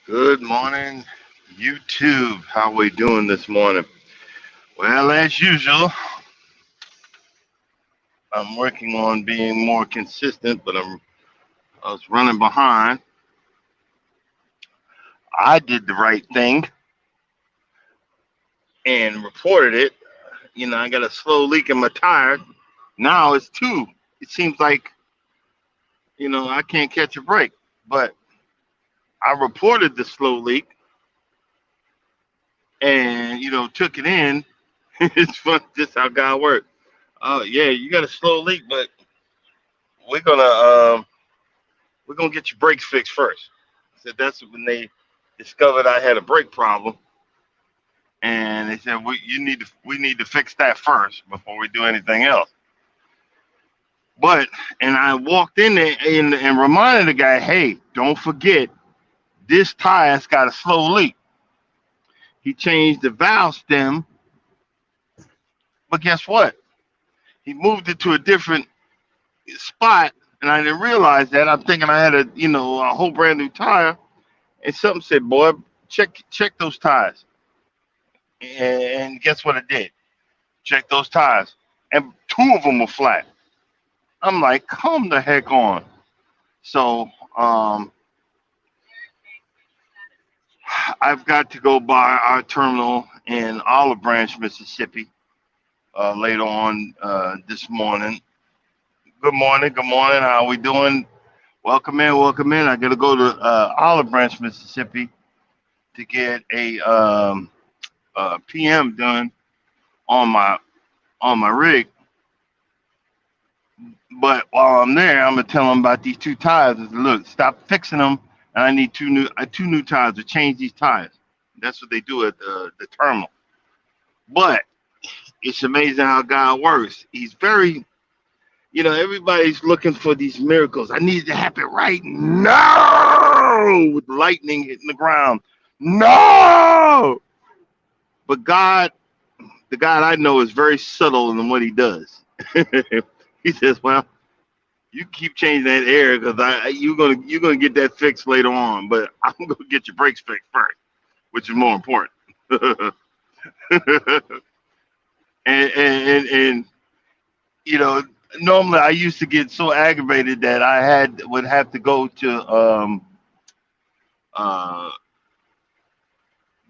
Good morning, YouTube. How we doing this morning? Well, as usual, I'm working on being more consistent, but I was running behind. I did the right thing and reported it. I got a slow leak in my tire. Now it's two. It seems like, I can't catch a break. But I reported the slow leak and, took it in. It's fun just how God works. Oh yeah, you got a slow leak, but we're gonna we're gonna get your brakes fixed first. So that's when they discovered I had a brake problem, and they said we need to fix that first before we do anything else. And I walked in there and reminded the guy, hey, don't forget this tire's got a slow leak. He changed the valve stem, but guess what? He moved it to a different spot, and I didn't realize that. I'm thinking I had a whole brand new tire, and something said, boy, check those tires. And guess what it did? Check those tires, and two of them were flat. I'm like, come the heck on. So I've got to go by our terminal in Olive Branch, Mississippi, later on this morning. Good morning. Good morning. How are we doing? Welcome in. Welcome in. I got to go to Olive Branch, Mississippi, to get a PM done on my rig. But while I'm there, I'm gonna tell them about these two tires. I said, look, stop fixing them, and I need two new tires to change these tires. That's what they do at the terminal. But it's amazing how God works. He's very, everybody's looking for these miracles. I need it to happen right now with lightning hitting the ground. No, but God, the God I know, is very subtle in what He does. He says, well, you keep changing that air because you're gonna get that fixed later on, but I'm gonna get your brakes fixed first, which is more important. and normally I used to get so aggravated that I would have to go to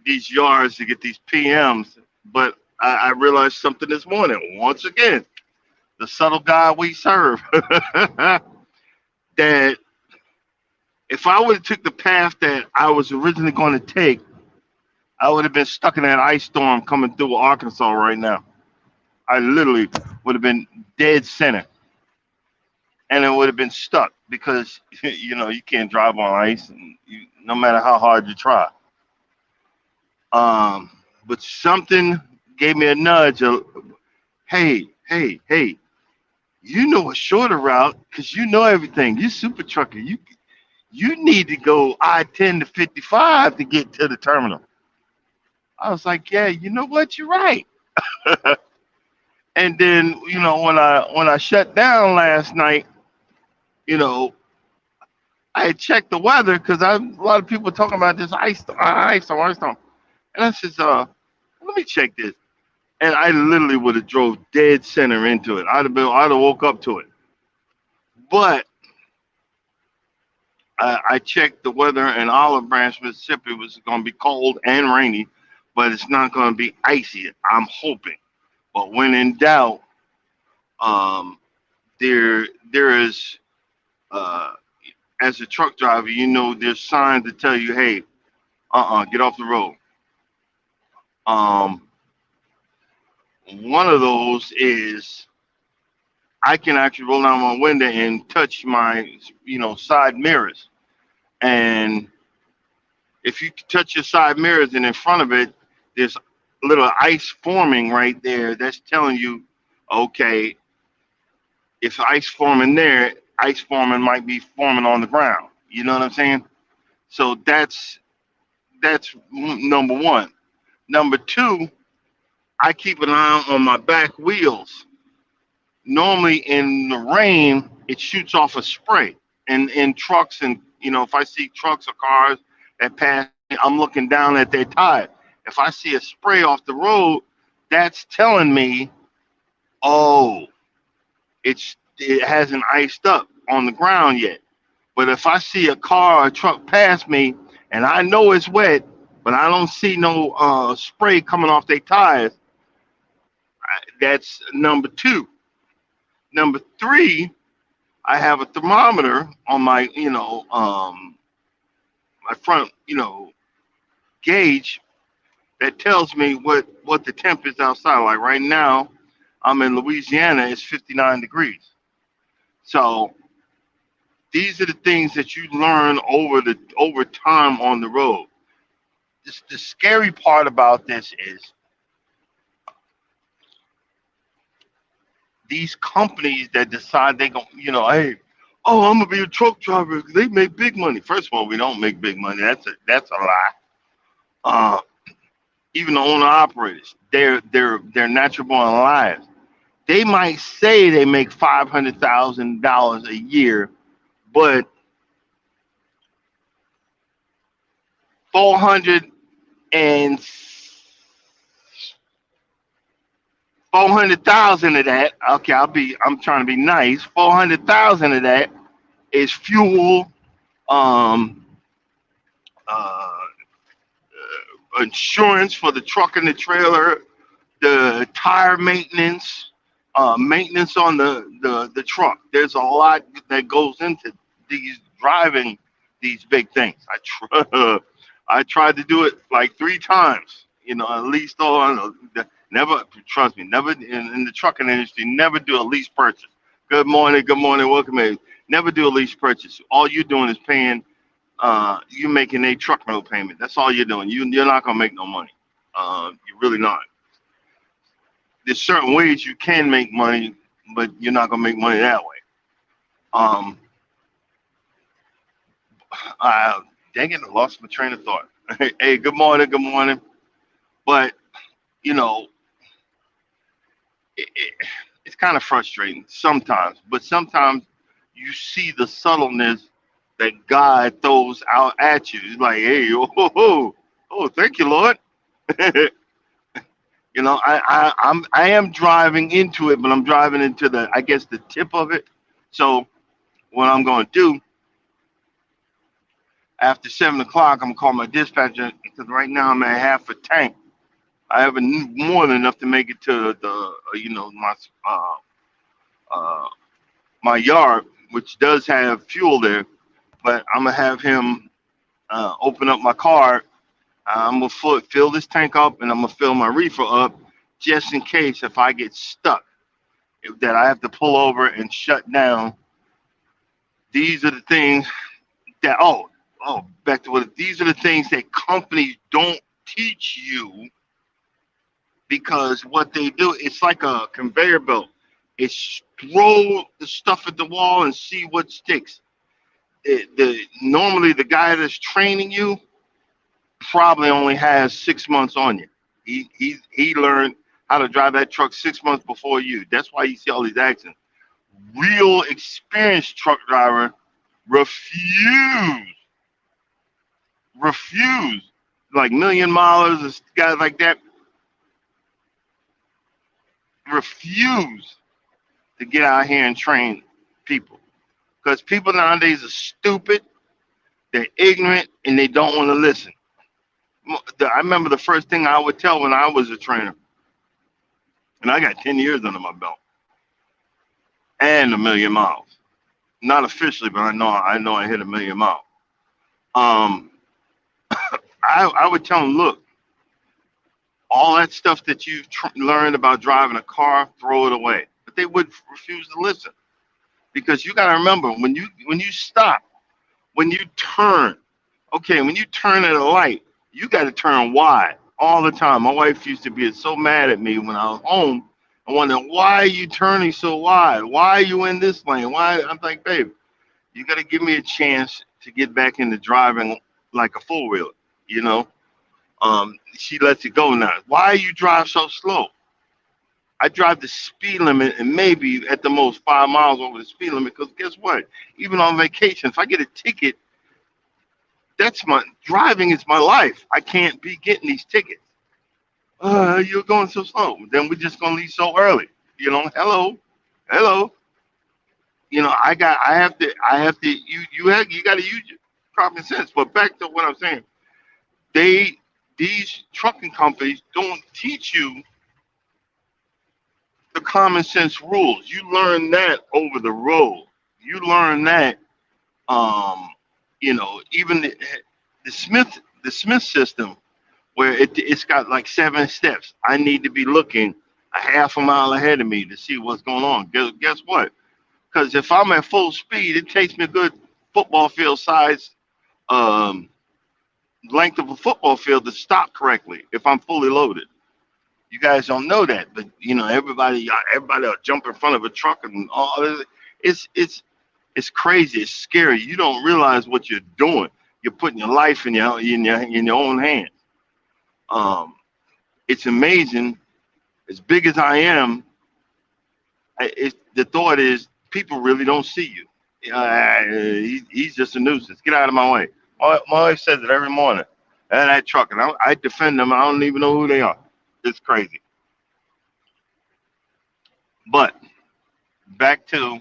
these yards to get these PMs, but I realized something this morning. Once again, the subtle God we serve. That if I would have took the path that I was originally going to take, I would have been stuck in that ice storm coming through Arkansas right now. I literally would have been dead center, and it would have been stuck because you can't drive on ice, and no matter how hard you try. But something gave me a nudge of, hey, You know a shorter route because you know everything. You super trucker. You need to go I-10 to 55 to get to the terminal. I was like, yeah, you know what? You're right. And then, when I shut down last night, you know, I had checked the weather because a lot of people were talking about this ice storm. And I says, let me check this. And I literally would have drove dead center into it. I'd have woke up to it. But I checked the weather in Olive Branch, Mississippi. It was going to be cold and rainy, but it's not going to be icy. I'm hoping. But when in doubt, um, there is, uh, as a truck driver, there's signs that tell you, hey, get off the road. Um, One of those is I can actually roll down my window and touch my, side mirrors. And if you touch your side mirrors and in front of it, there's little ice forming right there. That's telling you, okay, if ice forming there, ice forming might be forming on the ground. You know what I'm saying? So that's number one. Number two, I keep an eye on my back wheels. Normally in the rain, it shoots off a spray. And in trucks, and if I see trucks or cars that pass me, I'm looking down at their tire. If I see a spray off the road, that's telling me, oh, it hasn't iced up on the ground yet. But if I see a car or a truck pass me and I know it's wet, but I don't see no spray coming off their tires, that's number two. Number three, I have a thermometer on my front, gauge that tells me what the temp is outside. Like right now, I'm in Louisiana. It's 59 degrees. So these are the things that you learn over time on the road. The scary part about this is these companies that decide they go, hey, oh, I'm gonna be a truck driver. They make big money. First of all, we don't make big money. That's a lie. Uh, Even the owner operators, they're natural born liars. They might say they make $500,000 a year, but 400 and 400,000 of that. Okay, I'm trying to be nice. 400,000 of that is fuel, um, uh, insurance for the truck and the trailer, the tire maintenance, maintenance on the truck. There's a lot that goes into these driving these big things. I tried to do it like three times. At least on never trust me. Never in the trucking industry. Never do a lease purchase. Good morning, welcome in. Never do a lease purchase. All you're doing is paying. You making a truck rental payment. That's all you're doing. You're not gonna make no money. You're really not. There's certain ways you can make money, but you're not gonna make money that way. Um, uh, Dang it, I lost my train of thought. Hey, good morning, good morning. But you know, it, it's kind of frustrating sometimes. But sometimes you see the subtleness that God throws out at you. It's like, hey, oh, thank you, Lord. I am driving into it, but I'm driving into I guess the tip of it. So what I'm going to do after 7 o'clock, I'm gonna call my dispatcher because right now I'm at half a tank. I have more than enough to make it to the uh, uh, my yard, which does have fuel there. But I'm gonna have him open up my car. I'm gonna fill this tank up, and I'm gonna fill my reefer up just in case if I get stuck, that I have to pull over and shut down. These are the things that back to what these are the things that companies don't teach you because what they do, it's like a conveyor belt. It's throw the stuff at the wall and see what sticks. Normally the guy that's training you probably only has 6 months on you. He learned how to drive that truck 6 months before you. That's why you see all these accidents. Real experienced truck driver refuse, refuse, like million milers and guys like that refuse to get out here and train people because people nowadays are stupid, they're ignorant, and they don't want to listen. I remember the first thing I would tell when I was a trainer, and I got 10 years under my belt and a million miles. Not officially, but I know I hit a million miles. Um, I would tell them, look, all that stuff that you've learned about driving a car, throw it away. But they would refuse to listen because you got to remember when you stop, when you turn, okay, when you turn at a light, you got to turn wide all the time. My wife used to be so mad at me when I was home. I wondering why are you turning so wide? Why are you in this lane? Why? I'm like, babe, you got to give me a chance to get back into driving like a four wheeler. You know, she lets it go now. Why you drive so slow? I drive the speed limit and maybe at the most 5 miles over the speed limit. Because guess what? Even on vacation, if I get a ticket, that's my driving is my life. I can't be getting these tickets. You're going so slow. Then we're just gonna leave so early. Hello, hello. You got to use your common sense. But back to what I'm saying, they these trucking companies don't teach you the common sense rules. You learn that over the road. You learn that, um, even the Smith system, where it's got like 7 steps. I need to be looking a half a mile ahead of me to see what's going on. Guess what? Because if I'm at full speed, it takes me a good football field size um, length of a football field to stop correctly if I'm fully loaded. You guys don't know that, but everybody will jump in front of a truck and all this. It's crazy. It's scary. You don't realize what you're doing. You're putting your life in your own hands. Um, it's amazing. As big as I am, the thought is people really don't see you. He's just a nuisance. Get out of my way. My wife says it every morning. And that truck, and I defend them. I don't even know who they are. It's crazy. But back to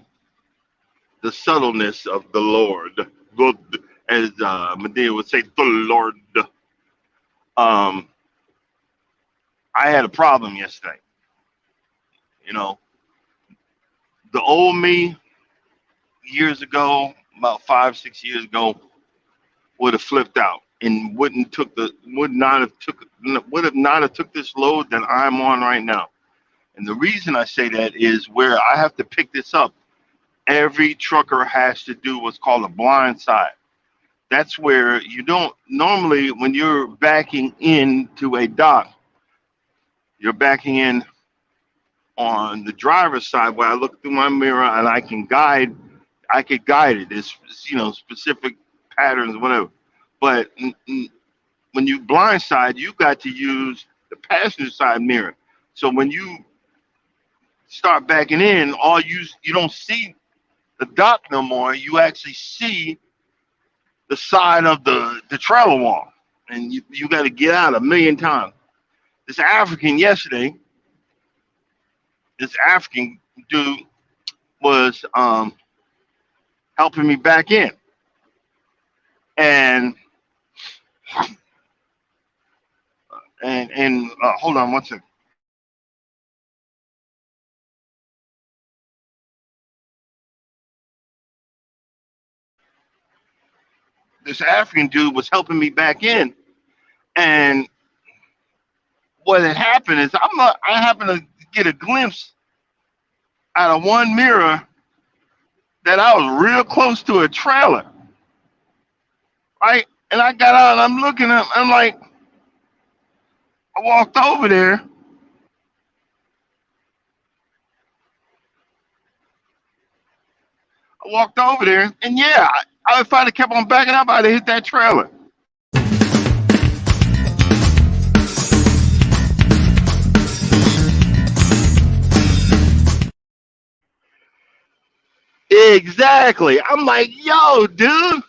the subtleness of the Lord. Good, as Medea would say, the Lord. Um, I had a problem yesterday. You know, the old me years ago, about 5, 6 years ago, would have flipped out and would have not have took this load that I'm on right now. And the reason I say that is where I have to pick this up. Every trucker has to do what's called a blind side. That's where you don't normally when you're backing into a dock, you're backing in on the driver's side where I look through my mirror and I could guide it. It's specific patterns, whatever. But when you blindside, you got to use the passenger side mirror. So when you start backing in, all you don't see the dock no more. You actually see the side of the trailer wall, and you got to get out a million times. This African yesterday, this African dude was helping me back in, and hold on one second. This African dude was helping me back in, and what had happened is I happened to get a glimpse out of one mirror that I was real close to a trailer, right? And I got out and I'm looking up, I'm like, I walked over there I walked over there, and yeah, if I'd have kept on backing up, I'd have hit that trailer. Exactly. I'm like, yo, dude,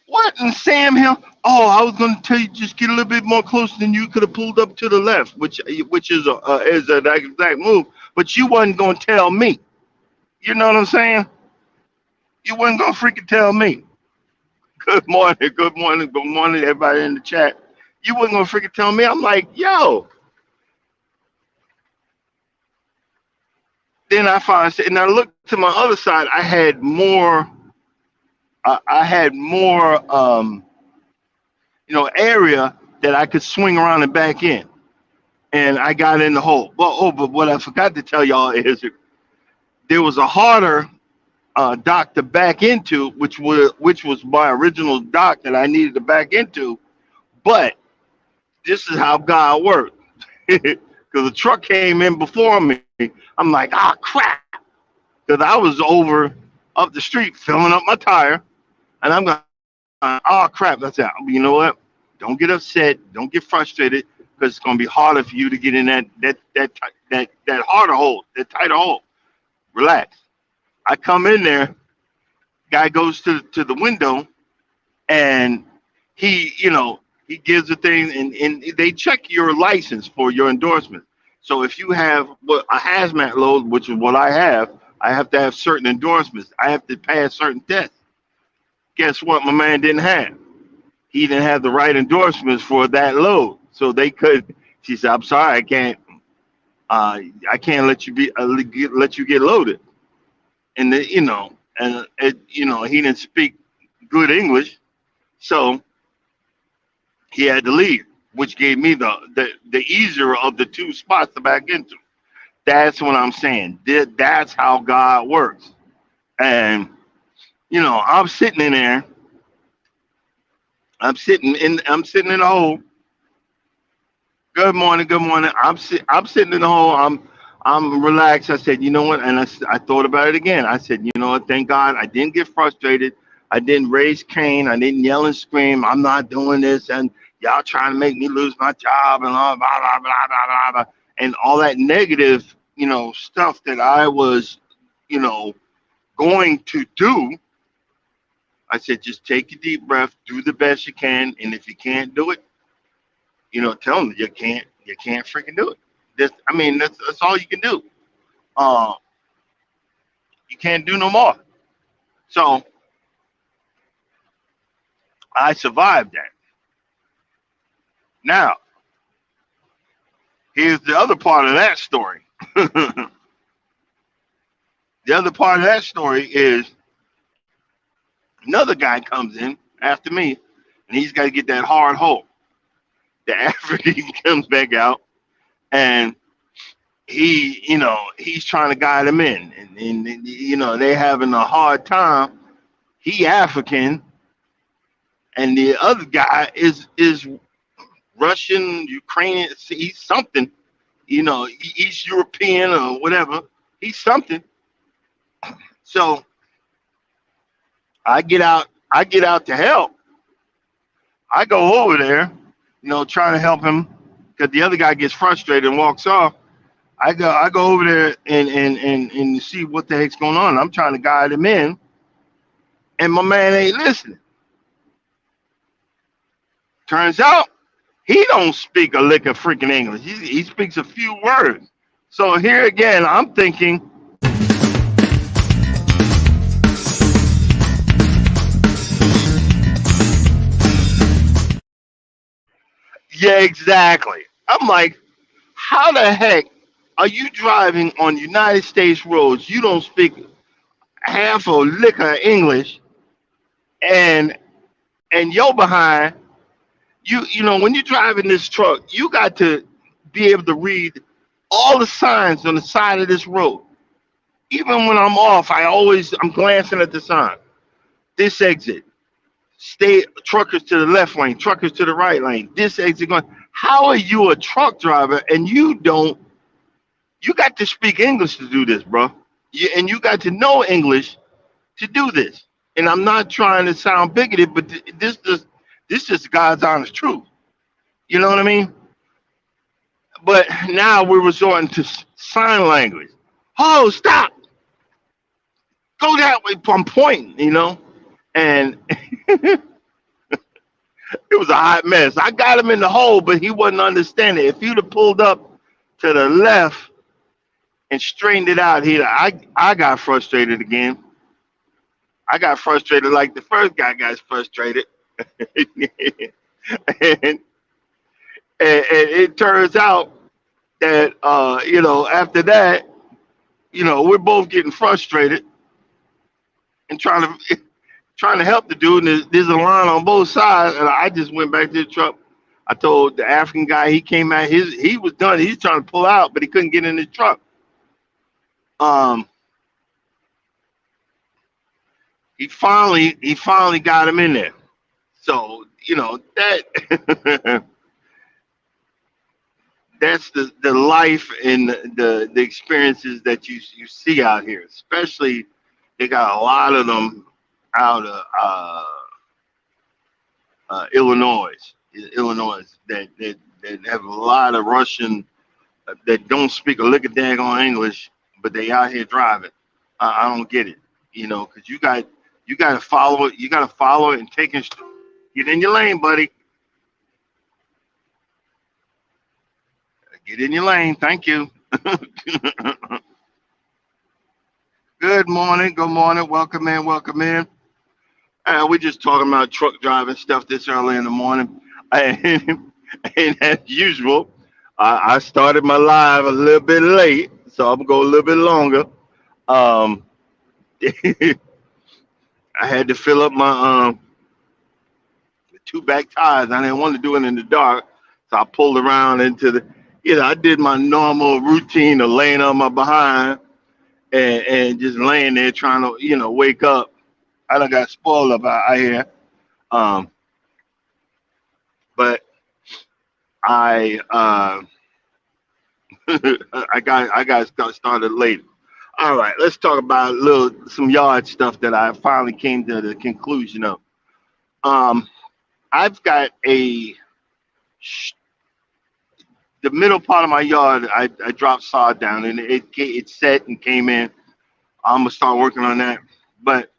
what in Sam Hill? Oh, I was going to tell you just get a little bit more closer than you could have pulled up to the left, which is an exact move. But you wasn't going to tell me. You know what I'm saying? You wasn't going to freaking tell me. Good morning, good morning, good morning, everybody in the chat. You wasn't going to freaking tell me. I'm like, yo. Then I find, and I looked to my other side. I had more. I had more. Area that I could swing around and back in. And I got in the hole. Well, but what I forgot to tell y'all is there was a harder dock to back into, which was my original dock that I needed to back into. But this is how God works. Because the truck came in before me. I'm like, ah, crap. Because I was over up the street filling up my tire. And I'm going, oh, crap. That's it. You know what? Don't get upset. Don't get frustrated because it's going to be harder for you to get in that harder hole, that tighter hole. Relax. I come in there. Guy goes to the window, and he gives the thing, and they check your license for your endorsement. So if you have a hazmat load, which is what I have to have certain endorsements. I have to pass certain tests. Guess what? My man didn't have. He didn't have the right endorsements for that load, so they could. She said, "I'm sorry, I can't let you let you get loaded." And he didn't speak good English, so he had to leave, which gave me the easier of the two spots to back into. That's what I'm saying. That's how God works. And I'm sitting in there. I'm sitting in the hole. Good morning, good morning. I'm sitting in the hole. I'm relaxed. I said, you know what? And I thought about it again. I said, you know what? Thank God I didn't get frustrated. I didn't raise Cain. I didn't yell and scream. I'm not doing this, and y'all trying to make me lose my job and blah blah blah blah blah blah, and all that negative, stuff that I was, you know, going to do. I said, just take a deep breath, do the best you can, and if you can't do it, tell them you can't freaking do it. That's all you can do. Uh, you can't do no more. So I survived that. Now, here's the other part of that story. The other part of that story is another guy comes in after me, and he's got to get that hard hole. The African comes back out, and he's trying to guide him in, and they having a hard time. He African, and the other guy is Russian, Ukrainian. He's something, East European or whatever. He's something. So I get out. I get out to help. I go over there, trying to help him because the other guy gets frustrated and walks off. I go over there and see what the heck's going on. I'm trying to guide him in, and my man ain't listening. Turns out he don't speak a lick of freaking English. He speaks a few words. So here again, I'm thinking, yeah, exactly. I'm like, how the heck are you driving on United States roads? You don't speak half a lick of English, and you're behind. When you're driving this truck, you got to be able to read all the signs on the side of this road. Even when I'm off, I'm glancing at the sign. This exit, stay truckers to the left lane, truckers to the right lane. This exit going. How are you a truck driver and you don't? You got to speak English to do this, bro. And you got to know English to do this. And I'm not trying to sound bigoted, but this is God's honest truth. You know what I mean? But now we're resorting to sign language. Oh, stop! Go that way. I'm pointing, and it was a hot mess. I got him in the hole, but he wasn't understanding. If you'd have pulled up to the left and straightened it out, I got frustrated again. I got frustrated like the first guy got frustrated. and, and it turns out that after that, we're both getting frustrated and trying to help the dude. And there's a line on both sides, and I just went back to the truck. I told the African guy, he came out, he was done. He's trying to pull out, but he couldn't get in his truck. Um, he finally got him in there. So that that's the life and the experiences that you see out here. Especially they got a lot of them out of Illinois, Illinois that have a lot of Russian that don't speak a lick of daggone English, but they out here driving. I don't get it, because you got to follow it. You got to follow it and get in your lane, buddy. Get in your lane. Thank you. Good morning. Good morning. Welcome in. Welcome in. We're just talking about truck driving stuff this early in the morning. And, and as usual, I started my live a little bit late, so I'm going to go a little bit longer. Um, I had to fill up my two back tires. I didn't want to do it in the dark, so I pulled around into I did my normal routine of laying on my behind and just laying there trying to, wake up. I done got spoiled up out here. Um, but I I got started late. All right, let's talk about some yard stuff that I finally came to the conclusion of. Um, I've got the middle part of my yard. I dropped sod down and it set and came in. I'm gonna start working on that. But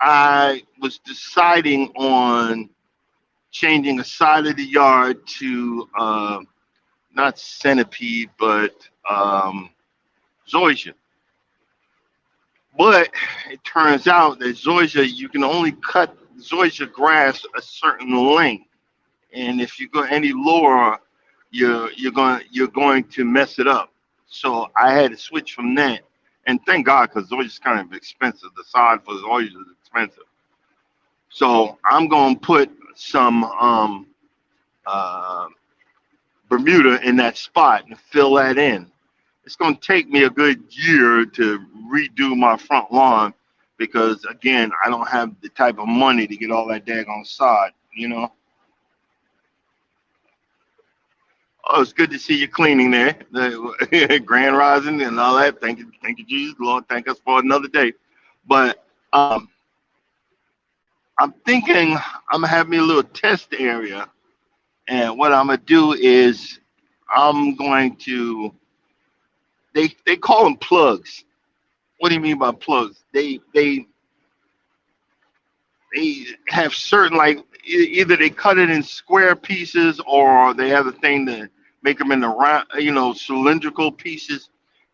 I was deciding on changing a side of the yard to not centipede, but zoysia. But it turns out that zoysia, you can only cut zoysia grass a certain length, and if you go any lower, you're going to mess it up. So I had to switch from that, and thank God because zoysia is kind of expensive. The sod for zoysia is expensive. So I'm gonna put some uh, Bermuda in that spot and fill that in. It's gonna take me a good year to redo my front lawn because again, I don't have the type of money to get all that daggone sod. Oh, it's good to see you cleaning there. The Grand Rising and all that. Thank you, Jesus, Lord. Thank us for another day. But I'm thinking I'm gonna have me a little test area, and what I'm gonna do is I'm going to. They call them plugs. What do you mean by plugs? They have certain like either they cut it in square pieces or they have a thing to make them in the round, cylindrical pieces,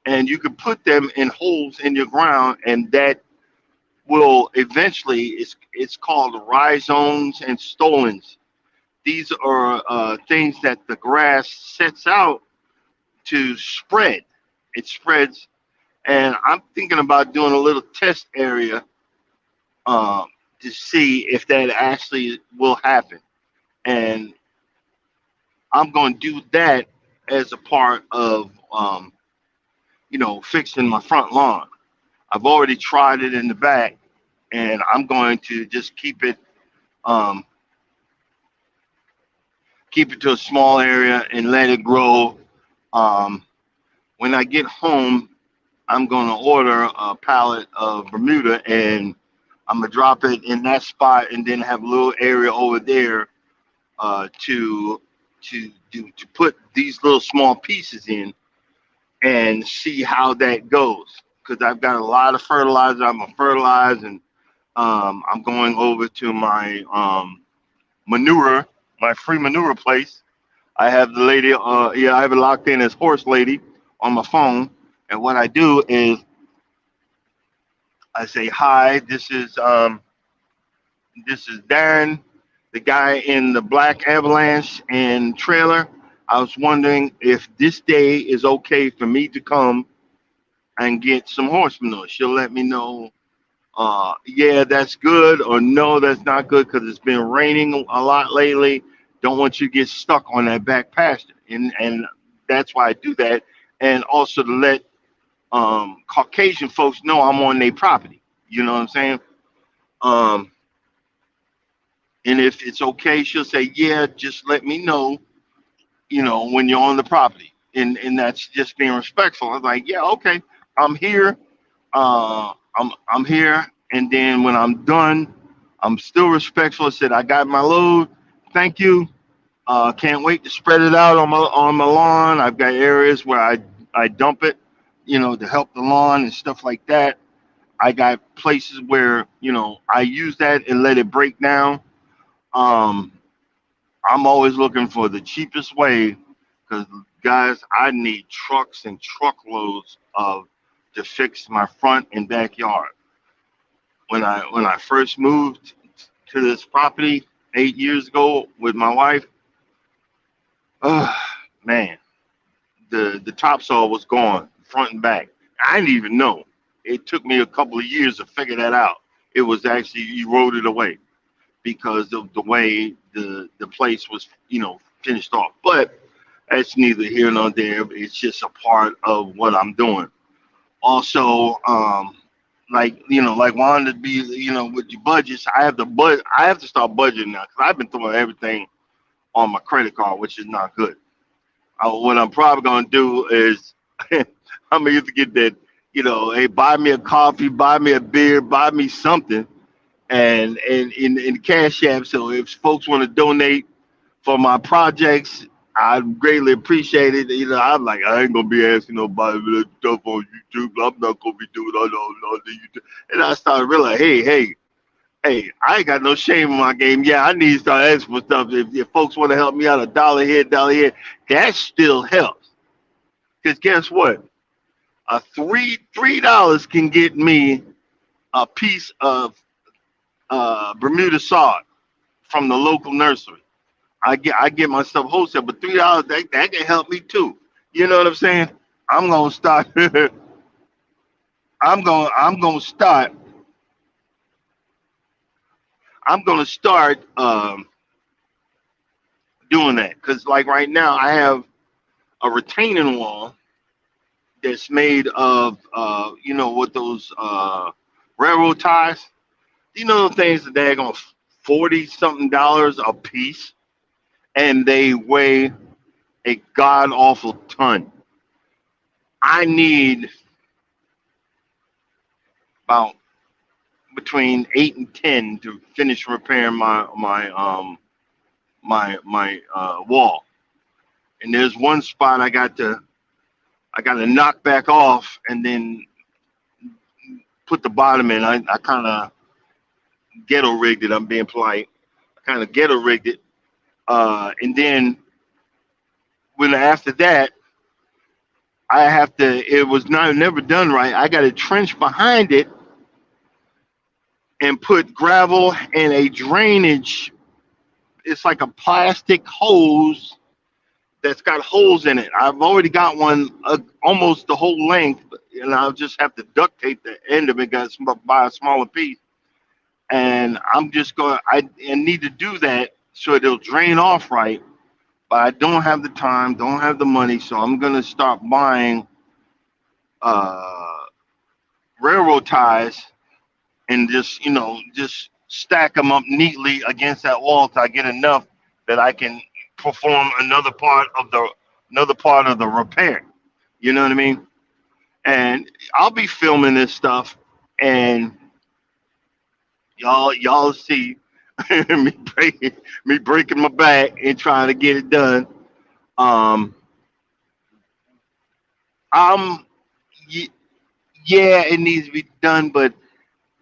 and you can put them in holes in your ground, and that will eventually it's called rhizomes and stolons. These are things that the grass sets out to spread. It spreads, and I'm thinking about doing a little test area um, to see if that actually will happen. And I'm going to do that as a part of fixing my front lawn. I've already tried it in the back, and I'm going to just um, keep it to a small area and let it grow. Um, when I get home, I'm going to order a pallet of Bermuda, and I'm gonna drop it in that spot, and then have a little area over there to to put these little small pieces in and see how that goes. Because I've got a lot of fertilizer. I'm gonna fertilize, and I'm going over to my manure, my free manure place. I have the lady, yeah, I have it locked in as horse lady on my phone. And what I do is I say, "Hi, this is Darren, the guy in the black avalanche and trailer. I was wondering if this day is okay for me to come and get some horse manure." She'll let me know, yeah, that's good, or no, that's not good because it's been raining a lot lately. Don't want you to get stuck on that back pasture. And that's why I do that. And also to let Caucasian folks know I'm on their property. You know what I'm saying? Um, and if it's okay, she'll say, yeah, just let me know, when you're on the property. And that's just being respectful. I was like, yeah, okay, I'm here. I'm here. And then when I'm done, I'm still respectful. I said, I got my load. Thank you. Can't wait to spread it out on my lawn. I've got areas where I dump it, to help the lawn and stuff like that. I got places where, I use that and let it break down. Um, I'm always looking for the cheapest way because, guys, I need trucks and truckloads of to fix my front and backyard. When I first moved to this property 8 years ago with my wife, uh, man, the topsoil was gone front and back. I didn't even know. It took me a couple of years to figure that out. It was actually eroded away because of the way the place was, finished off. But that's neither here nor there. It's just a part of what I'm doing. Also, like wanting to be, with your budgets, I have to start budgeting now because I've been throwing everything on my credit card, which is not good. What I'm probably gonna do is I'm gonna either get that, hey, buy me a coffee, buy me a beer, buy me something, and in Cash App. So if folks want to donate for my projects, I greatly appreciate it. I'm like, I ain't gonna be asking nobody for that stuff on YouTube. I'm not gonna be doing all the YouTube. And I started realizing, hey, I ain't got no shame in my game. Yeah, I need to start asking for stuff. If folks want to help me out, a dollar here, that still helps. Cause guess what? A $3 can get me a piece of Bermuda sod from the local nursery. I get myself wholesale, but $3 that can help me too. You know what I'm saying? I'm gonna start. I'm gonna start. I'm gonna start doing that because like right now I have a retaining wall that's made of what those railroad ties. The things that they're going 40 something dollars a piece, and they weigh a god awful ton. I need about between 8 and 10 to finish repairing my wall. And there's one spot I got to knock back off and then put the bottom in. I kind of ghetto rigged it. I'm being polite. I kind of ghetto rigged it. And then when after that, I have to. It was not never done right. I got to trench behind it and put gravel and a drainage. It's like a plastic hose that's got holes in it. I've already got one almost the whole length, and I'll just have to duct tape the end of it. Got buy a smaller piece, and I'm just going. I need to do that so it'll drain off right. But I don't have the time, don't have the money, so I'm gonna start buying uh, railroad ties and just stack them up neatly against that wall till I get enough that I can perform another part of the repair. You know what I mean? And I'll be filming this stuff, and y'all see me breaking my back and trying to get it done. Um, I'm y- yeah, it needs to be done, but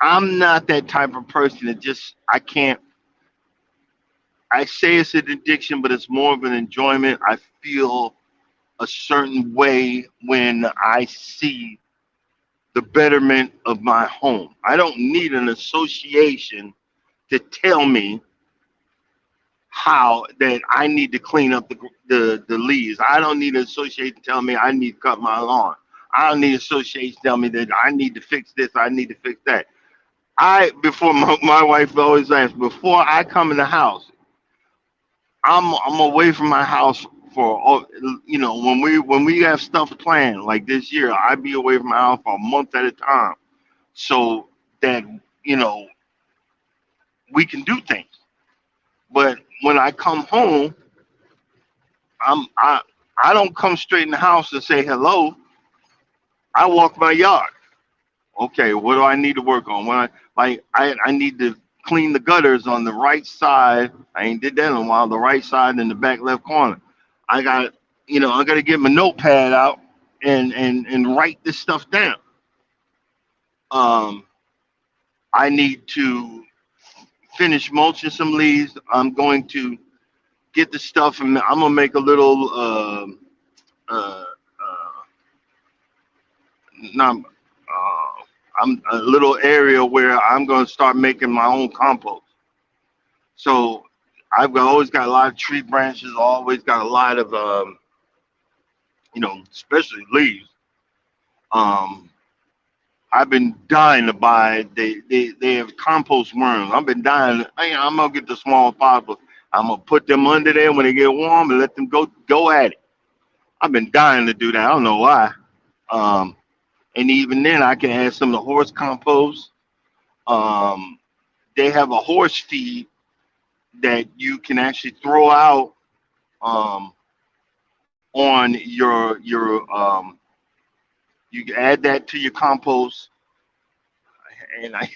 I'm not that type of person that just I can't. I say it's an addiction, but it's more of an enjoyment. I feel a certain way when I see the betterment of my home. I don't need an association to tell me how that I need to clean up the leaves. I don't need an association to tell me I need to cut my lawn. I don't need an association to tell me that I need to fix this, I need to fix that. I before my wife always asks, before I come in the house, I'm away from my house for when we have stuff planned like this year, I be away from my house for a month at a time, so that you know we can do things. But when I come home, I'm I don't come straight in the house and say hello. I walk my yard. Okay, what do I need to work on? When I need to clean the gutters on the right side. I ain't did that in a while. The right side in the back left corner. I got I got to get my notepad out and write this stuff down. Um, I need to finish mulching some leaves. I'm going to get the stuff and I'm gonna make a little uh, not I'm a little area where I'm gonna start making my own compost. So always got a lot of tree branches. Always got a lot of especially leaves. Um, I've been dying to buy. They have compost worms. I've been dying. I'm gonna get the small pots. I'm gonna put them under there when they get warm and let them go at it. I've been dying to do that. I don't know why. Um, and even then, I can add some of the horse compost. Um, they have a horse feed that you can actually throw out um, on you can add that to your compost. And I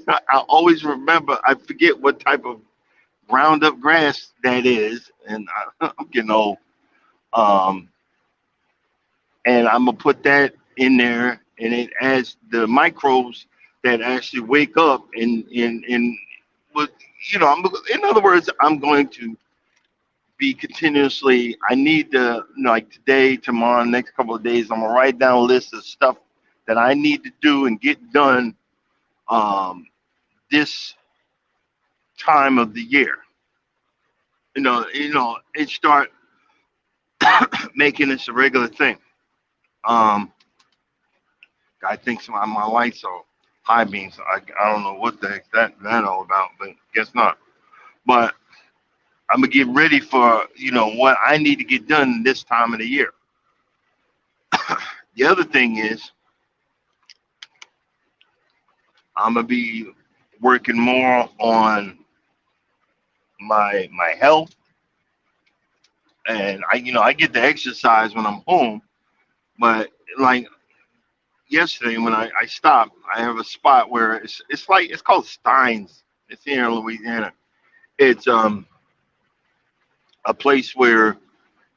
I always remember, I forget what type of ground up grass that is, and I'm getting old. Um, and I'm gonna put that in there, and it adds the microbes that actually wake up and with I'm in other words, I'm going to be continuously. I need to like today, tomorrow, next couple of days. I'm gonna write down a list of stuff that I need to do and get done um, this time of the year. And start making this a regular thing. Um, I think my lights are high beams. I don't know what the heck that all about, but guess not. But I'm gonna get ready for what I need to get done this time of the year. The other thing is I'm gonna be working more on my health, and I get to exercise when I'm home, but like yesterday when I stopped, I have a spot where it's called Steins. It's here in Louisiana. It's a place where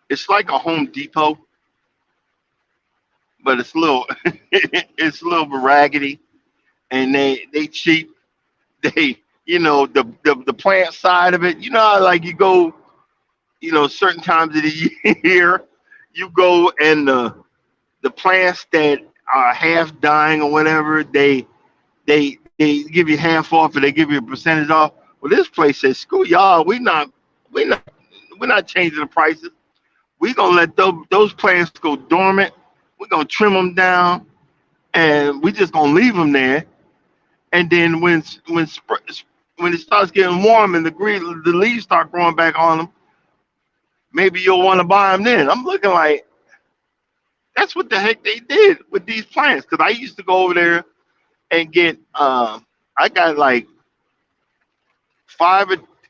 it's like a Home Depot, but it's a little it's a little bit raggedy, and they cheap. They the plant side of it. How, like you go certain times of the year, you go and the plants that are half dying or whatever, they give you half off or they give you a percentage off. Well, this place says, "Screw y'all, we not we're not changing the prices. We're gonna let those plants go dormant. We're gonna trim them down, and we just gonna leave them there. And then when it starts getting warm and the leaves start growing back on them, maybe you'll want to buy them then." I'm looking like that's what the heck they did with these plants. Because I used to go over there and get I got like five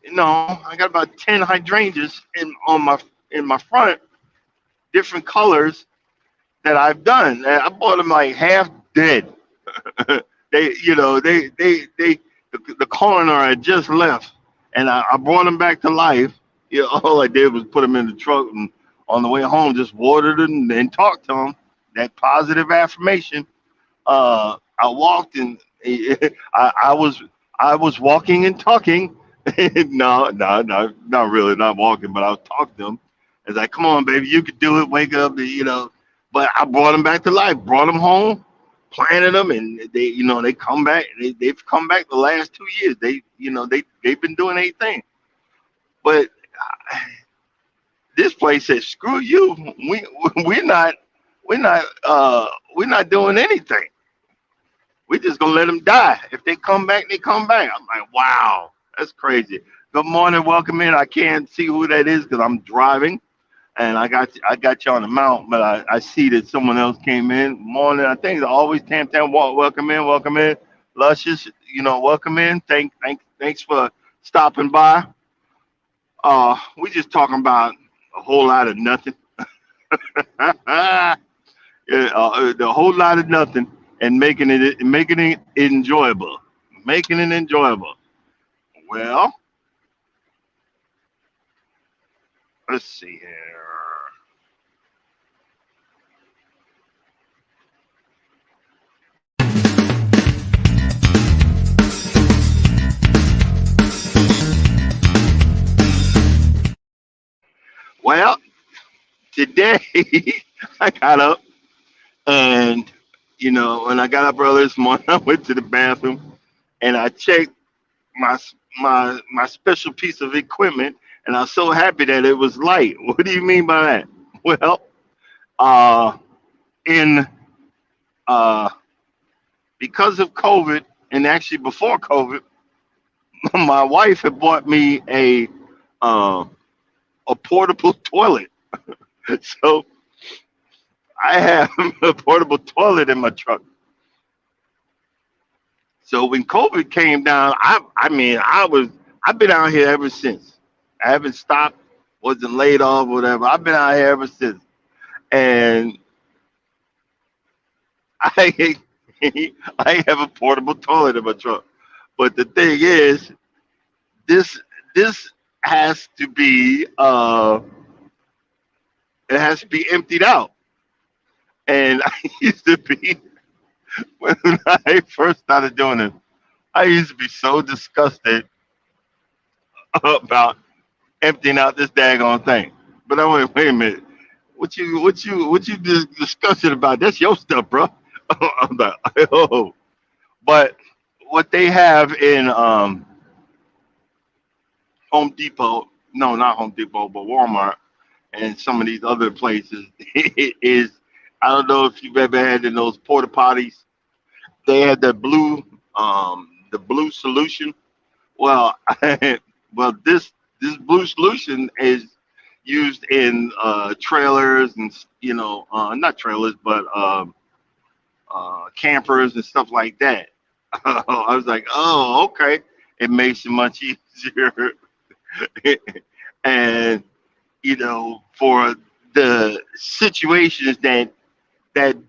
no, I got about 10 hydrangeas in my front, different colors that I've done. And I bought them like half dead. they, the coroner had just left, and I brought them back to life. All I did was put them in the truck, and on the way home, just watered them and talked to them. That positive affirmation. I walked and I was walking and talking. No, not really, not walking, but I was talking to them. It's like, come on, baby, you could do it. Wake up, But I brought them back to life. Brought them home, planted them, and they come back. They've come back the last 2 years. They've been doing their thing. But this place says, screw you. We're not we're not we're not doing anything. We just gonna let them die. If they come back, they come back. I'm like, wow, that's crazy. Good morning, welcome in. I can't see who that is because I'm driving, and I got you on the mount, but I see that someone else came in. Morning, I think it's always Tam Tam. Welcome in, welcome in. Luscious, welcome in. Thanks for stopping by. We just talking about a whole lot of nothing. Yeah, the whole lot of nothing and making it enjoyable, making it enjoyable. Well, let's see here. Well, today I got up and when I got up early this morning, I went to the bathroom and I checked my my special piece of equipment, and I was so happy that it was light. What do you mean by that? Well, uh, in uh, because of COVID, and actually before COVID, my wife had bought me uh, a portable toilet. So I have a portable toilet in my truck. So when COVID came down, I've been out here ever since. I haven't stopped, wasn't laid off, whatever. I've been out here ever since, and I I have a portable toilet in my truck. But the thing is, this this has to be it has to be emptied out. And I used to be when I first started doing it, I used to be so disgusted about emptying out this daggone thing. But I wait a minute. What you discussing about? That's your stuff, bro. I'm like, oh. But what they have in Home Depot, no, not Home Depot, but Walmart and some of these other places is, I don't know if you've ever had in those porta potties. They had the blue solution. Well, well, this blue solution is used in trailers and not trailers, but campers and stuff like that. I was like, oh, okay. It makes it much easier, and for the situations that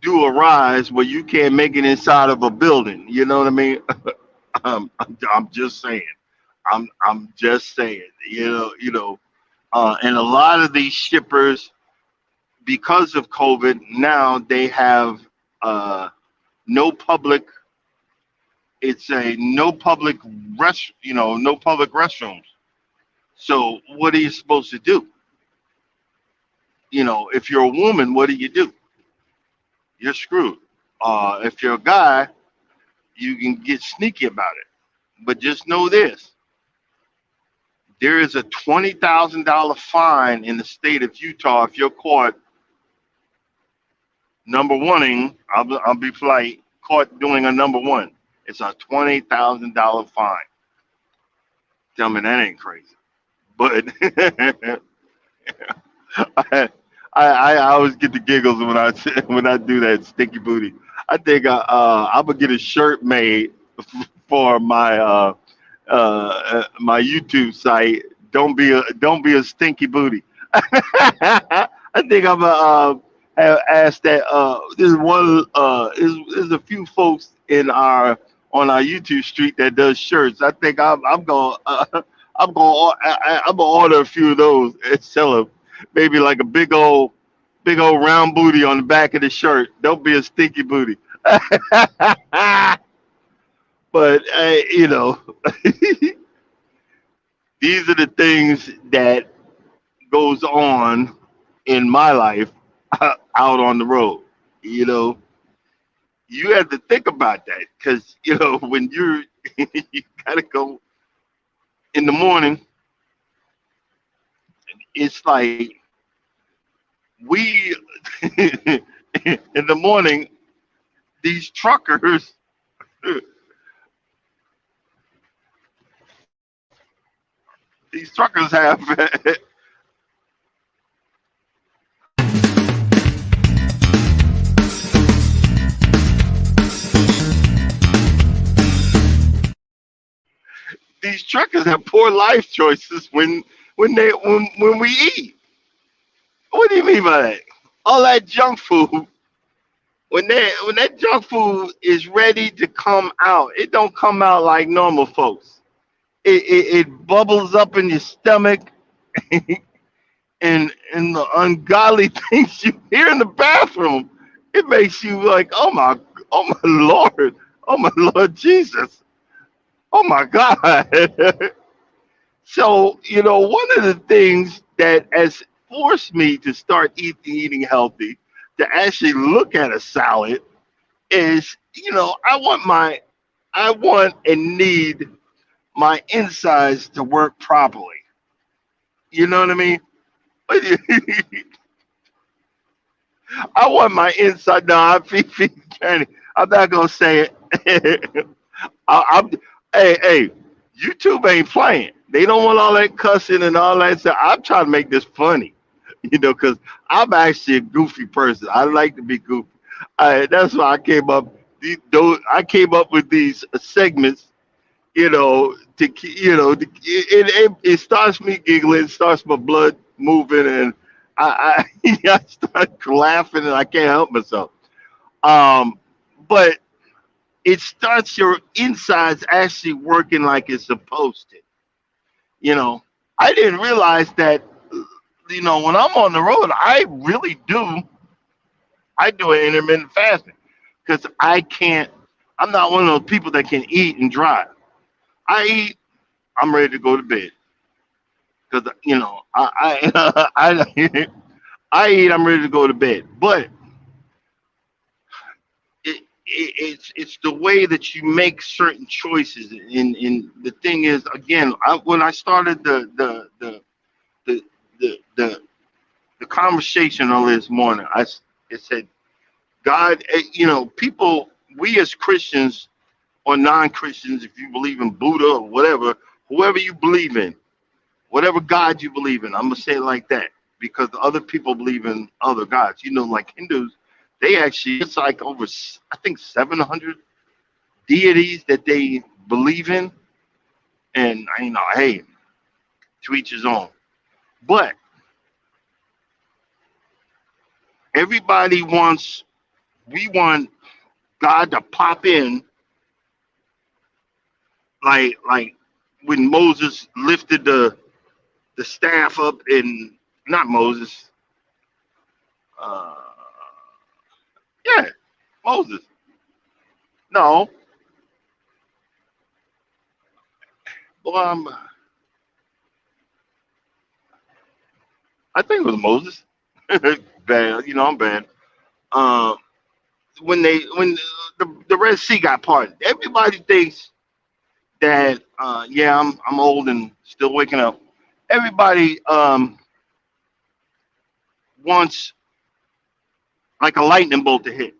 do arise where you can't make it inside of a building. You know what I mean? I'm just saying. I'm just saying. And a lot of these shippers, because of COVID, now they have no public. It's a no public no public restrooms. So what are you supposed to do? If you're a woman, what do you do? You're screwed. If you're a guy, you can get sneaky about it. But just know this: there is a $20,000 fine in the state of Utah if you're caught number oneing. I'll be polite. Caught doing a number one, it's a $20,000 fine. Tell me that ain't crazy. But I always get the giggles when I when I do that stinky booty. I think I'm gonna get a shirt made for my YouTube site. Don't be a stinky booty. I think I'm gonna have asked that. There's one. There's a few folks in our on our YouTube street that does shirts. I think I'm going. I'm gonna order a few of those and sell them. Maybe like a big old round booty on the back of the shirt. Don't be a stinky booty. But these are the things that goes on in my life out on the road. You know, you have to think about that because when you gotta go in the morning. It's like we in the morning. These truckers, these truckers have these truckers have poor life choices when we eat. What do you mean by that? All that junk food when that junk food is ready to come out, it don't come out like normal folks. It bubbles up in your stomach and the ungodly things you hear in the bathroom. It makes you like, oh my Lord, oh my Lord Jesus, oh my God. So, one of the things that has forced me to start eating healthy, to actually look at a salad, is, I want and need my insides to work properly. You know what I mean? I want my inside. No, I'm not gonna say it. I'm, hey, YouTube ain't playing. They don't want all that cussing and all that stuff. I'm trying to make this funny, because I'm actually a goofy person. I like to be goofy. That's why I came up. I came up with these segments, it starts me giggling, it starts my blood moving, and I start laughing, and I can't help myself. Um, but it starts your insides actually working like it's supposed to. You know, I didn't realize that. When I'm on the road, I do an intermittent fasting because I can't. I'm not one of those people that can eat and drive. I eat, I'm ready to go to bed because I eat, I'm ready to go to bed. But it's the way that you make certain choices. And the thing is, again, when I started the the the, the conversation earlier this morning, it said, God, people, we as Christians or non-Christians, if you believe in Buddha or whatever, whoever you believe in, whatever God you believe in. I'm gonna say it like that because other people believe in other gods. Like Hindus, they actually it's like over I think 700 deities that they believe in, and hey, to each his own. But everybody wants we want God to pop in like when Moses lifted the staff up and not Moses, uh, yeah, Moses. No, well, I think it was Moses. Bad, I'm bad. Uh, when the Red Sea got parted, everybody thinks that yeah, I'm old and still waking up. Everybody wants like a lightning bolt to hit,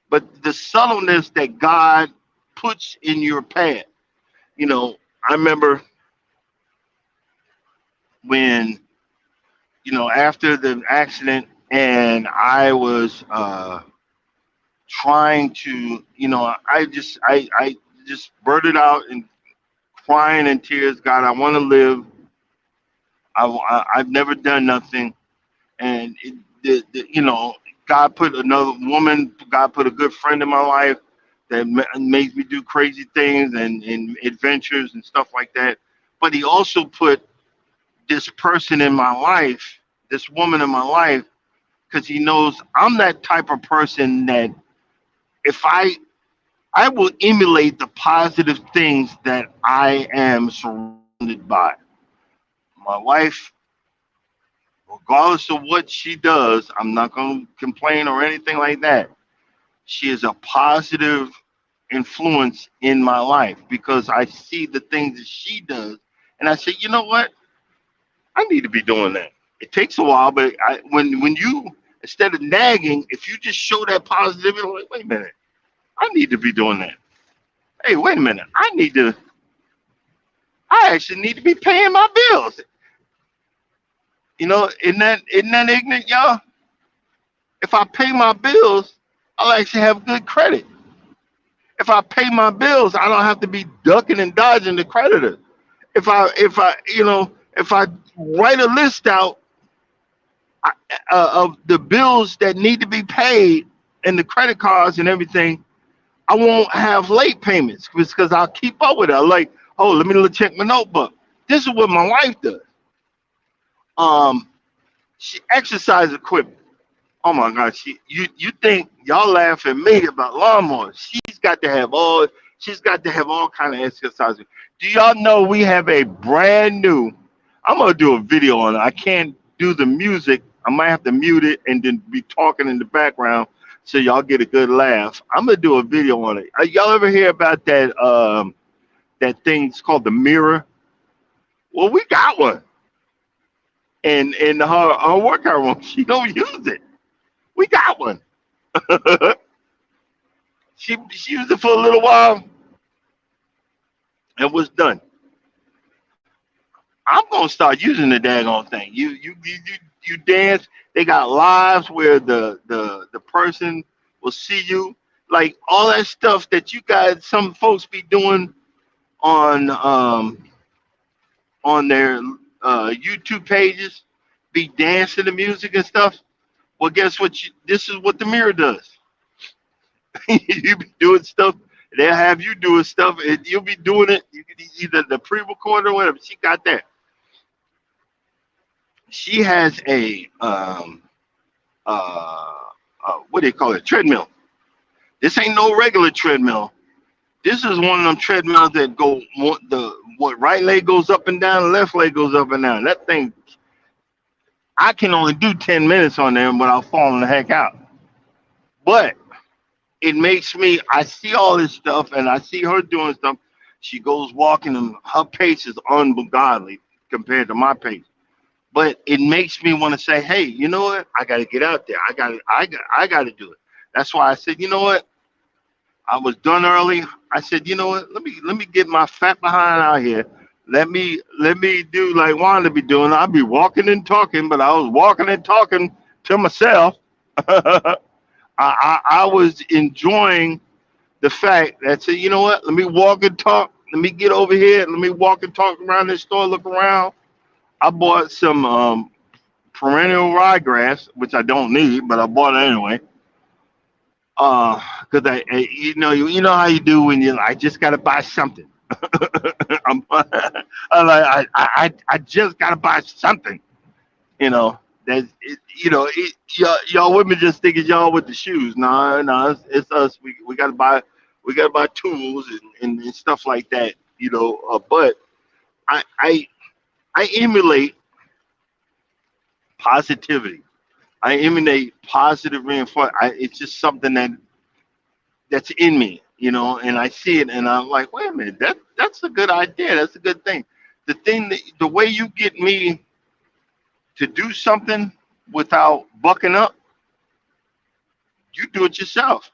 but the subtleness that God puts in your path. I remember when after the accident and I was trying to, I just blurted out and crying in tears. God, I want to live. I've never done nothing, and God put another woman, God put a good friend in my life that makes me do crazy things and adventures and stuff like that. But He also put this person in my life, this woman in my life, because He knows I'm that type of person that if I will emulate the positive things that I am surrounded by. My wife, regardless of what she does, I'm not going to complain or anything like that. She is a positive influence in my life because I see the things that she does, and I say, you know what? I need to be doing that. It takes a while, but when you instead of nagging, if you just show that positivity, like, wait a minute, I need to be doing that. Hey, wait a minute, I actually need to be paying my bills. Isn't that ignorant, y'all? If I pay my bills, I'll actually have good credit. If I pay my bills, I don't have to be ducking and dodging the creditor. If I write a list out of the bills that need to be paid and the credit cards and everything, I won't have late payments because I'll keep up with it. I'm like, oh, let me check my notebook. This is what my wife does. Um, she exercise equipment. Oh my God, you think y'all laugh at me about lawnmowers? She's got to have all kind of exercise. Do y'all know we have a brand new? I'm gonna do a video on it. I can't do the music. I might have to mute it and then be talking in the background so y'all get a good laugh. I'm gonna do a video on it. Y'all ever hear about that thing? It's called the mirror. Well, we got one, and in her workout room, she don't use it. We got one. She used it for a little while and was done. I'm gonna start using the daggone thing. You dance. They got lives where the person will see you, like all that stuff that you guys, some folks be doing on on their YouTube pages, be dancing to music and stuff. Well, guess what? This is what the mirror does. You be doing stuff. They'll have you doing stuff, and you'll be doing it. You can either the pre-recorder or whatever. She got that. She has a uh, what do you call it? Treadmill. This ain't no regular treadmill. This is one of them treadmills that go what right leg goes up and down, the left leg goes up and down. That thing, I can only do 10 minutes on there without falling the heck out. But it makes me. I see all this stuff, and I see her doing stuff. She goes walking, and her pace is ungodly compared to my pace. But it makes me want to say, hey, you know what? I got to get out there. I got to do it. That's why I said, you know what? I was done early. I said, you know what? Let me get my fat behind out here. Let me do like Wanda be doing. I'll be walking and talking, but I was walking and talking to myself. I was enjoying the fact that said, you know what? Let me walk and talk. Let me get over here. Let me walk and talk around this store, look around. I bought some perennial ryegrass, which I don't need, but I bought it anyway. Because you know how you do when you like just gotta buy something. I just gotta buy something. You know that y'all women just think it's y'all with the shoes. No, no, it's us. We gotta buy tools and stuff like that. But I I I emulate positivity. I emulate positive reinforcement. It's just something that's in me, and I see it, and I'm like, wait a minute, that's a good idea. That's a good thing. The way you get me to do something without bucking up, you do it yourself,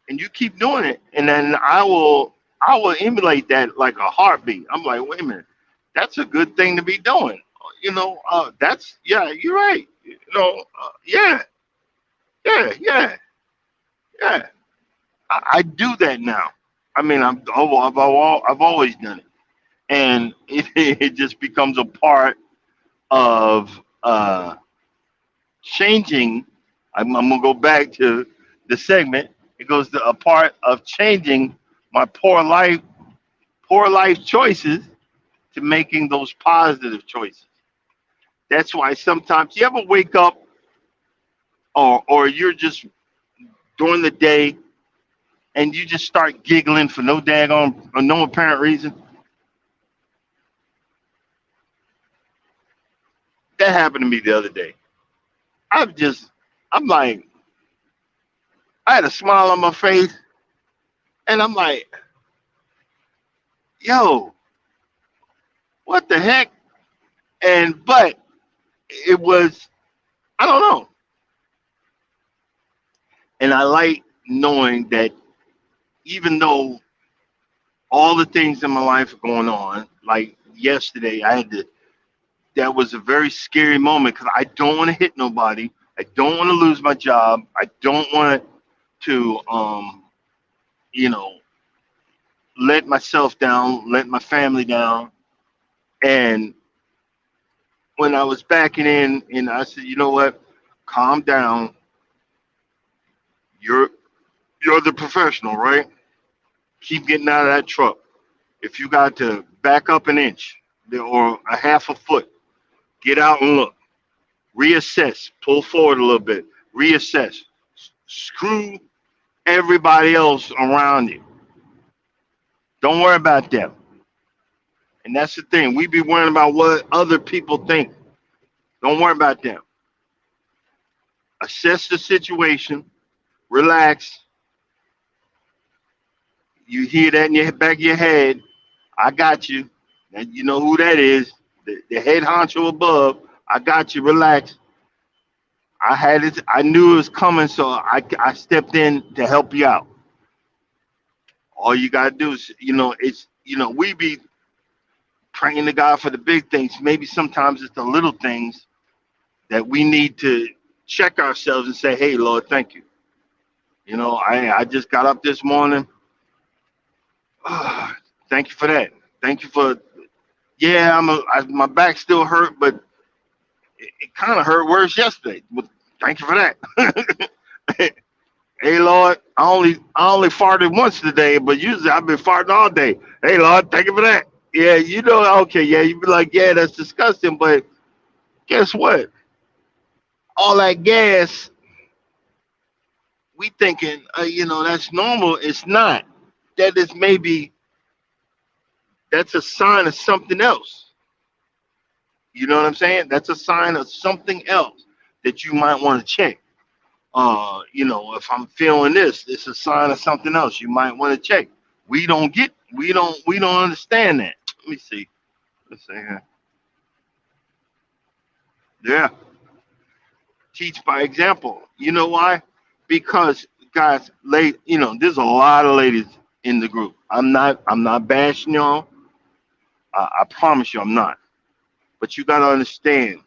and you keep doing it, and then I will emulate that like a heartbeat. I'm like, wait a minute, that's a good thing to be doing. That's yeah, you're right. Yeah, yeah, yeah, yeah. I do that now. I mean, I've always done it, and it just becomes a part of changing. I'm gonna go back to the segment. It goes to a part of changing my poor life choices to making those positive choices. That's why sometimes you ever wake up or you're just during the day and you just start giggling for no daggone or no apparent reason. That happened to me the other day. I'm just I'm like I had a smile on my face and I'm like, yo, what the heck? And but it was I don't know. And I like knowing that even though all the things in my life are going on, like yesterday, I had to. That was a very scary moment because I don't want to hit nobody. I don't want to lose my job. I don't want to, you know, let myself down, let my family down. And when I was backing in, and I said, you know what, calm down. You're you're the professional, right? Keep getting out of that truck. If you got to back up an inch or a half a foot, get out and look. Reassess. Pull forward a little bit. Reassess. Screw everybody else around you. Don't worry about them. And that's the thing. We be worrying about what other people think. Don't worry about them. Assess the situation. Relax. You hear that in your back of your head. I got you. And you know who that is. The head honcho above. I got you. Relax. I had it. I knew it was coming, so I stepped in to help you out. All you gotta do is, it's we be praying to God for the big things. Maybe sometimes it's the little things that we need to check ourselves and say, "Hey, Lord, thank you." I just got up this morning. Thank you for that. Thank you for yeah. My back still hurt, but it kind of hurt worse yesterday. But thank you for that. Hey Lord, I only farted once today, but usually I've been farting all day. Hey Lord, thank you for that. Yeah, okay, yeah, you be like, yeah, that's disgusting, but guess what? All that gas, we thinking, that's normal. It's not. That is maybe that's a sign of something else. You know what I'm saying? That's a sign of something else that you might want to check. If I'm feeling this, it's a sign of something else you might want to check. We don't understand that. Let me see. Let's see here. Yeah, teach by example. You know why? Because guys, there's a lot of ladies in the group. I'm not bashing y'all. I promise you, I'm not. But you gotta understand.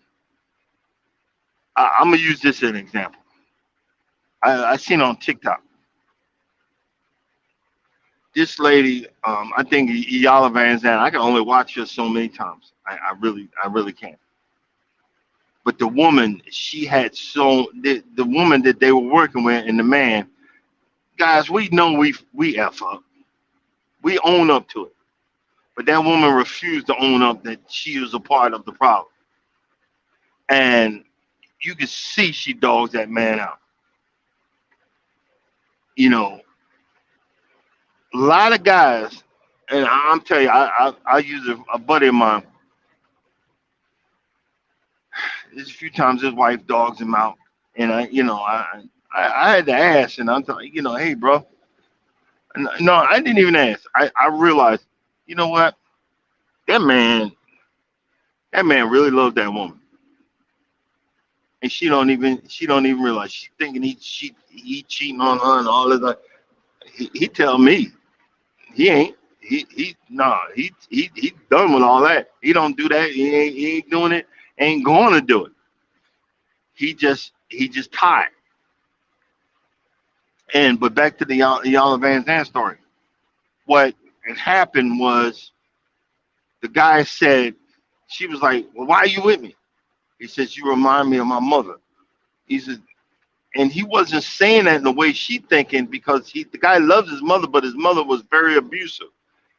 I'm gonna use this as an example. I seen on TikTok this lady. I think Yala Van Zandt. I can only watch her so many times. I really can't. But the woman, she had the woman that they were working with and the man, guys, we know we f up. We own up to it. But that woman refused to own up that she was a part of the problem. And you can see she dogs that man out. You know, a lot of guys, and I'm telling you, I use a buddy of mine. There's a few times his wife dogs him out, and I had to ask, and I'm telling hey, bro, no, I didn't even ask. I realized, you know what, that man, that man really loved that woman, and she don't even realize she's thinking he cheating on her and all this. He tell me he ain't. He nah. He done with all that. He don't do that. He ain't doing it. Ain't going to do it. He just tired. But back to the Yana Van Zandt story. What had happened was the guy said she was like, "Well, why are you with me?" He says, "You remind me of my mother." He said, And he wasn't saying that in the way she thinking, because the guy loves his mother, but his mother was very abusive,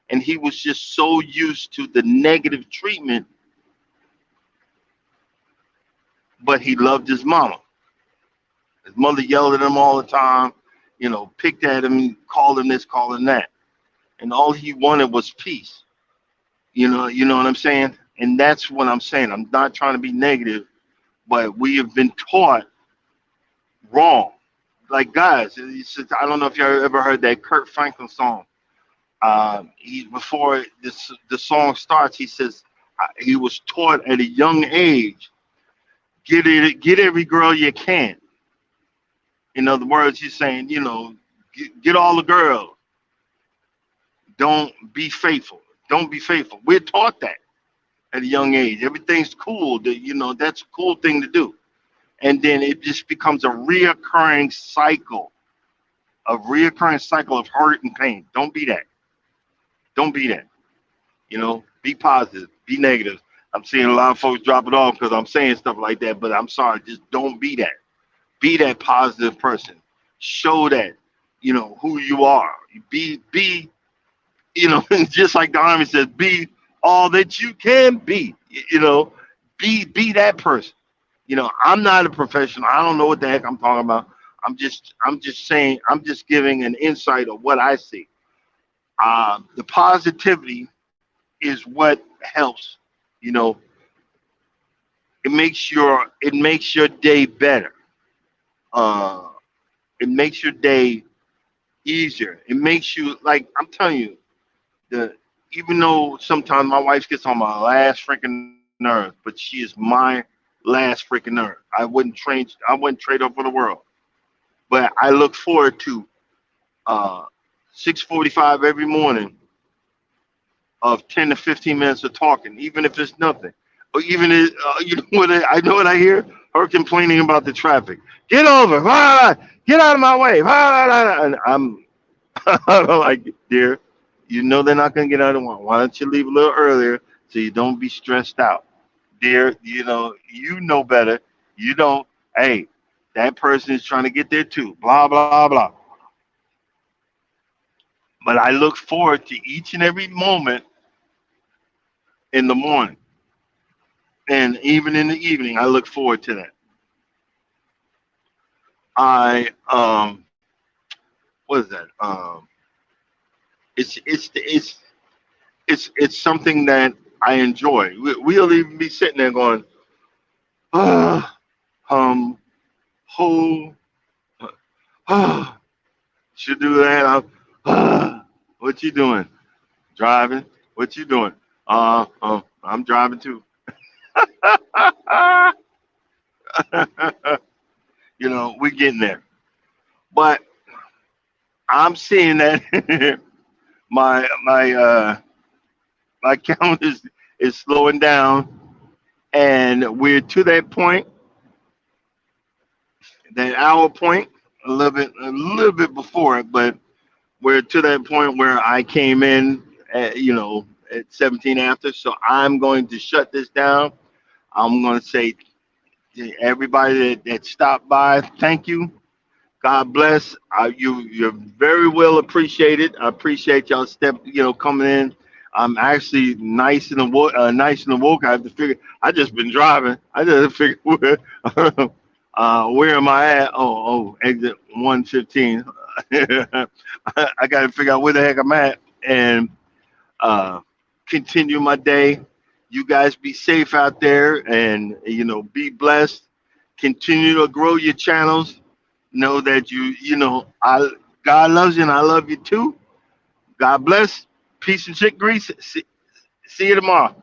and he was just so used to the negative treatment. But he loved his mama. His mother yelled at him all the time, picked at him, called him this, called him that, and all he wanted was peace. You know what I'm saying? And that's what I'm saying. I'm not trying to be negative, but we have been taught wrong. Like, guys, I don't know if you ever heard that Kurt Franklin song. He before the song starts, he says he was taught at a young age, get every girl you can. In other words, he's saying, get all the girls. Don't be faithful. Don't be faithful. We're taught that at a young age. Everything's cool. That's a cool thing to do. And then it just becomes a reoccurring cycle of hurt and pain. Don't be that. Don't be that. Be positive. Be negative. I'm seeing a lot of folks drop it off because I'm saying stuff like that, but I'm sorry. Just don't be that. Be that positive person. Show that, who you are. Just like the army says, be all that you can be. Be that person. I'm not a professional. I don't know what the heck I'm talking about. I'm just saying. I'm just giving an insight of what I see. The positivity is what helps. You know, it makes your day better. Uh, it makes your day easier. It makes you, like, I'm telling you, the even though sometimes my wife gets on my last freaking nerve, but she is my last freaking nerve. I wouldn't trade her for the world. But I look forward to uh 6:45 every morning of 10 to 15 minutes of talking, even if it's nothing. Or even if, I know what I hear? Her complaining about the traffic. Get over, get out of my way. And I'm like, dear, they're not going to get out of one. Why don't you leave a little earlier so you don't be stressed out? Dear, you know better. You don't, hey, that person is trying to get there too. Blah, blah, blah. But I look forward to each and every moment in the morning. And even in the evening, I look forward to that. I what is that? It's something that I enjoy. We'll even be sitting there going, ah, um, who, ah, should do that. What you doing? Driving? What you doing? I'm driving too. We're getting there. But I'm seeing that my count is slowing down, and we're to that point, that hour point, a little bit before it, but we're to that point where I came in at 17 after. So I'm going to shut this down. I'm going to say to everybody that stopped by, thank you. God bless. You're very well appreciated. I appreciate y'all coming in. I'm actually nice and awoke. I have to figure. I just been driving. I just figure where am I at? Oh, exit 115. I got to figure out where the heck I'm at and uh, continue my day. You guys be safe out there, and be blessed. Continue to grow your channels. Know that I God loves you and I love you too. God bless. Peace and chick grease. See you tomorrow.